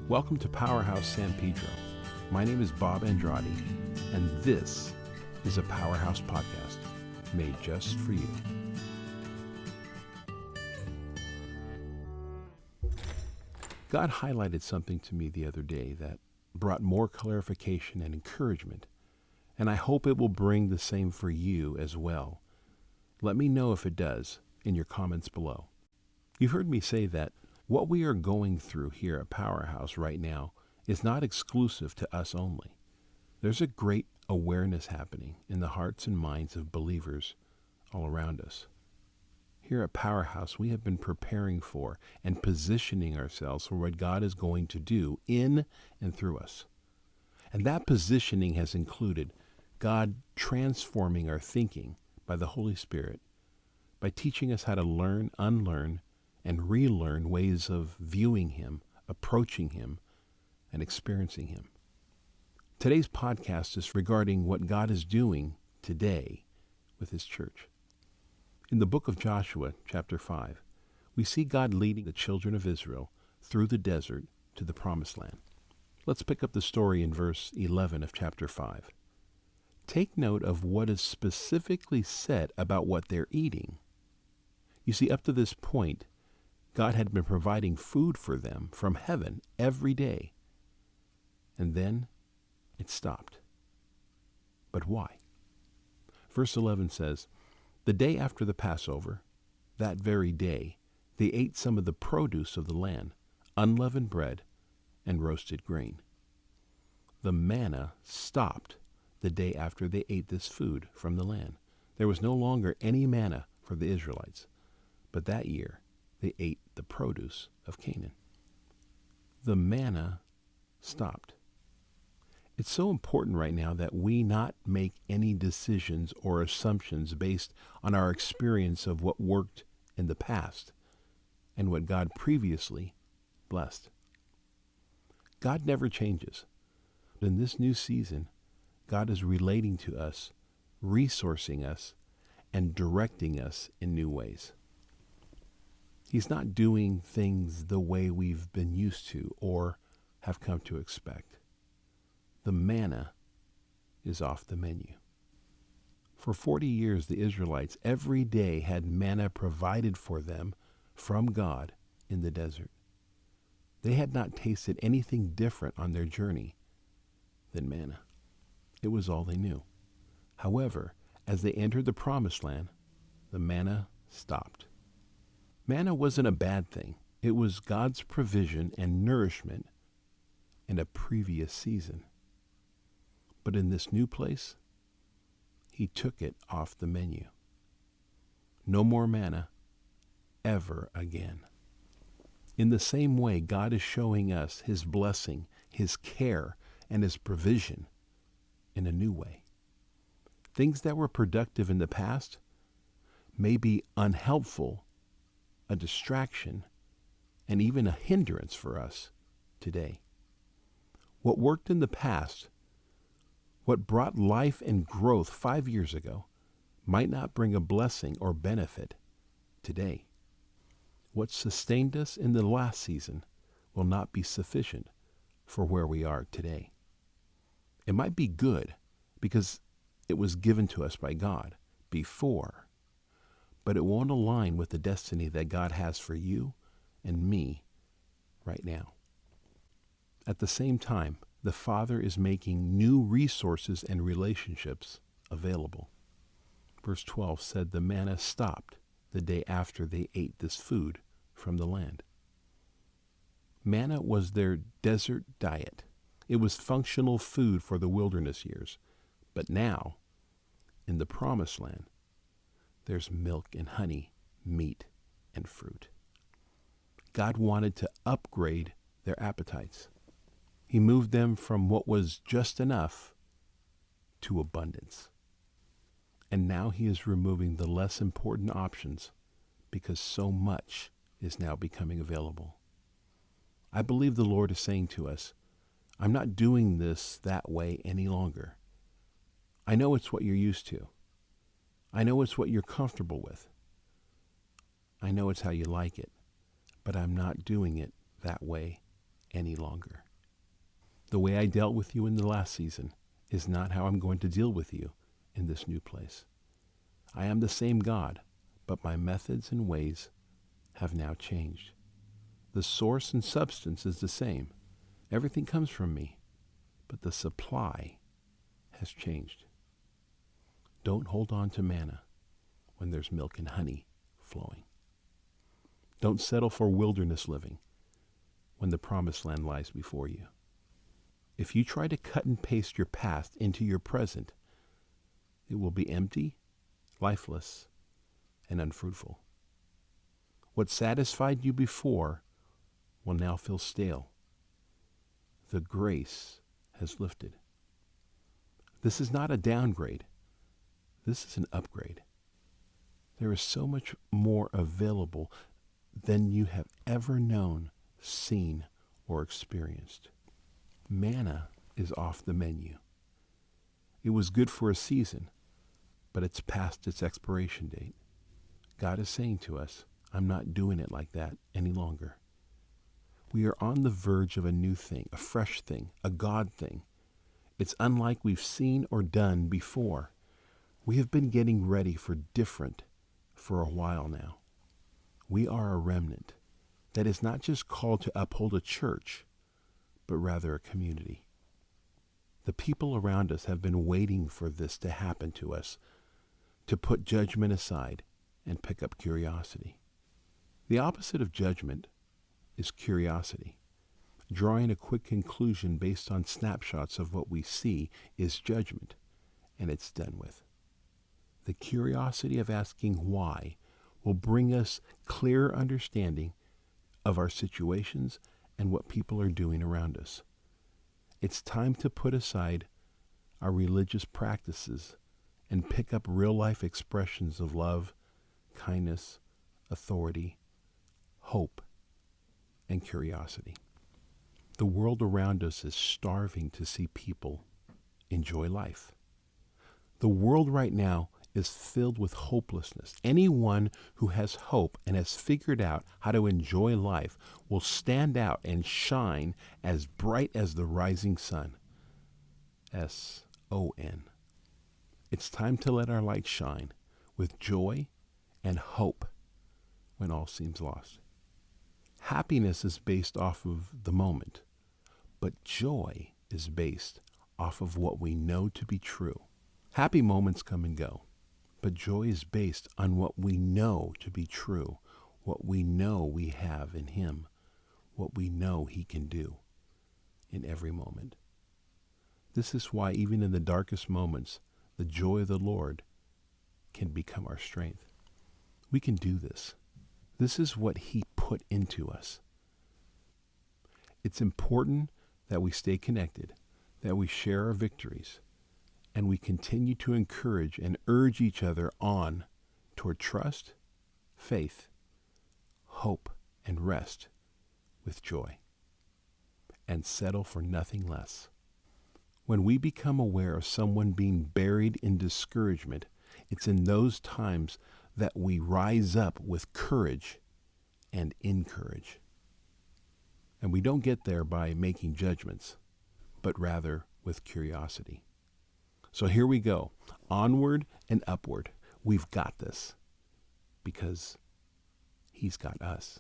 Welcome to Powerhouse San Pedro. My name is Bob Andrade, and this is a Powerhouse podcast made just for you. God highlighted something to me the other day that brought more clarification and encouragement, and I hope it will bring the same for you as well. Let me know if it does in your comments below. You've heard me say that what we are going through here at Powerhouse right now is not exclusive to us only. There's a great awareness happening in the hearts and minds of believers all around us. Here at Powerhouse, we have been preparing for and positioning ourselves for what God is going to do in and through us. And that positioning has included God transforming our thinking by the Holy Spirit, by teaching us how to learn, unlearn, and relearn ways of viewing Him, approaching Him, and experiencing Him. Today's podcast is regarding what God is doing today with His church. In the book of Joshua, chapter 5, we see God leading the children of Israel through the desert to the promised land. Let's pick up the story in verse 11 of chapter 5. Take note of what is specifically said about what they're eating. You see, up to this point, God had been providing food for them from heaven every day. And then it stopped. But why? Verse 11 says, "The day after the Passover, that very day, they ate some of the produce of the land, unleavened bread and roasted grain." The manna stopped the day after they ate this food from the land. There was no longer any manna for the Israelites, but that year they ate the produce of Canaan. The manna stopped. It's so important right now that we not make any decisions or assumptions based on our experience of what worked in the past and what God previously blessed. God never changes. In this new season, God is relating to us, resourcing us, and directing us in new ways. He's not doing things the way we've been used to or have come to expect. The manna is off the menu. For 40 years, the Israelites every day had manna provided for them from God in the desert. They had not tasted anything different on their journey than manna. It was all they knew. However, as they entered the promised land, the manna stopped. Manna wasn't a bad thing. It was God's provision and nourishment in a previous season. But in this new place, He took it off the menu. No more manna ever again. In the same way, God is showing us His blessing, His care, and His provision in a new way. Things that were productive in the past may be unhelpful, a distraction, and even a hindrance for us today. What worked in the past, what brought life and growth 5 years ago, might not bring a blessing or benefit today. What sustained us in the last season will not be sufficient for where we are today. It might be good because it was given to us by God before, but it won't align with the destiny that God has for you and me right now. At the same time, the Father is making new resources and relationships available. Verse 12 said the manna stopped the day after they ate this food from the land. Manna was their desert diet. It was functional food for the wilderness years. But now, in the promised land, there's milk and honey, meat and fruit. God wanted to upgrade their appetites. He moved them from what was just enough to abundance. And now He is removing the less important options because so much is now becoming available. I believe the Lord is saying to us, I'm not doing this that way any longer. I know it's what you're used to. I know it's what you're comfortable with. I know it's how you like it, but I'm not doing it that way any longer. The way I dealt with you in the last season is not how I'm going to deal with you in this new place. I am the same God, but my methods and ways have now changed. The source and substance is the same. Everything comes from me, but the supply has changed. Don't hold on to manna when there's milk and honey flowing. Don't settle for wilderness living when the promised land lies before you. If you try to cut and paste your past into your present, it will be empty, lifeless, and unfruitful. What satisfied you before will now feel stale. The grace has lifted. This is not a downgrade. This is an upgrade. There is so much more available than you have ever known, seen, or experienced. Manna is off the menu. It was good for a season, but it's past its expiration date. God is saying to us, I'm not doing it like that any longer. We are on the verge of a new thing, a fresh thing, a God thing. It's unlike we've seen or done before. We have been getting ready for different for a while now. We are a remnant that is not just called to uphold a church, but rather a community. The people around us have been waiting for this to happen to us, to put judgment aside and pick up curiosity. The opposite of judgment is curiosity. Drawing a quick conclusion based on snapshots of what we see is judgment, and it's done with. The curiosity of asking why will bring us clearer understanding of our situations and what people are doing around us. It's time to put aside our religious practices and pick up real-life expressions of love, kindness, authority, hope, and curiosity. The world around us is starving to see people enjoy life. The world right now is filled with hopelessness. Anyone who has hope and has figured out how to enjoy life will stand out and shine as bright as the rising sun. S-O-N. It's time to let our light shine with joy and hope when all seems lost. Happiness is based off of the moment, but joy is based off of what we know to be true. Happy moments come and go, but joy is based on what we know to be true, what we know we have in Him, what we know He can do in every moment. This is why even in the darkest moments, the joy of the Lord can become our strength. We can do this. This is what He put into us. It's important that we stay connected, that we share our victories, and we continue to encourage and urge each other on toward trust, faith, hope, and rest with joy, and settle for nothing less. When we become aware of someone being buried in discouragement, it's in those times that we rise up with courage and encourage. And we don't get there by making judgments, but rather with curiosity. So here we go, onward and upward. We've got this because He's got us.